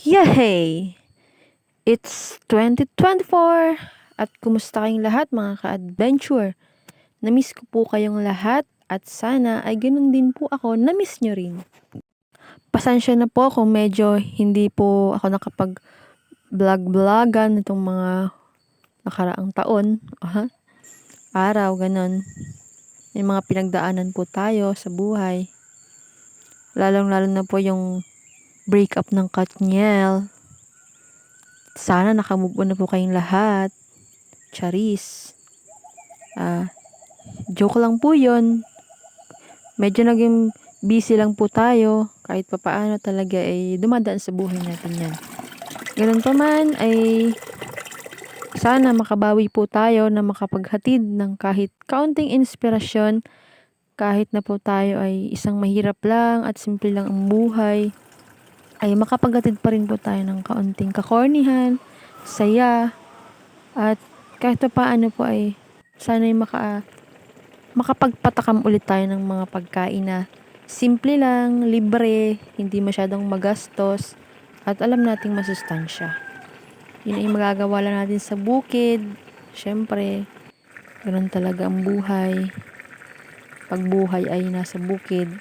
Yay! It's 2024 at kumusta kayong lahat mga ka-adventure? Namiss ko po kayong lahat at sana ay ganun din po ako, namiss nyo rin. Pasensya na po kung medyo hindi po ako nakapag-vlog-vlogan itong mga nakaraang taon. Araw, ganun. May mga pinagdaanan po tayo sa buhay. Lalong-lalo na po yung breakup ng Katniel. Sana nakamove on na po kayong lahat. Charis. Joke lang po yun. Medyo naging busy lang po tayo. Kahit papaano talaga ay dumadaan sa buhay natin yan. Ganun pa man ay sana makabawi po tayo na makapaghatid ng kahit kaunting inspirasyon. Kahit na po tayo ay isang mahirap lang at simple lang ang buhay, ay makapaghatid pa rin po tayo ng kaunting kakornihan, saya, at kahit pa paano po ay sana ay makapagpatakam ulit tayo ng mga pagkain na simple lang, libre, hindi masyadong magastos, at alam nating masustansya. Yun ay magagawa lang natin sa bukid. Syempre, ganun talaga ang buhay. Pag buhay ay nasa bukid,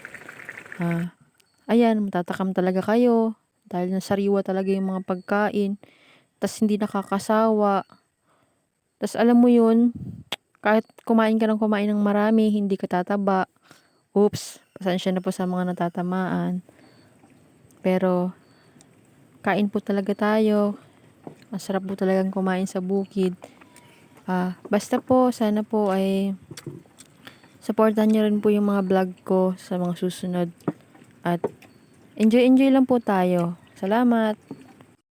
ayan, matatakam talaga kayo dahil nasariwa talaga yung mga pagkain. Tas hindi nakakasawa. Tas alam mo yun, kahit kumain ka ng marami, hindi ka tataba. Oops, pasensya na po sa mga natatamaan. Pero, kain po talaga tayo. Masarap po talagang kumain sa bukid. Basta po, sana po ay supportan nyo rin po yung mga vlog ko sa mga susunod. At enjoy lang po tayo. Salamat!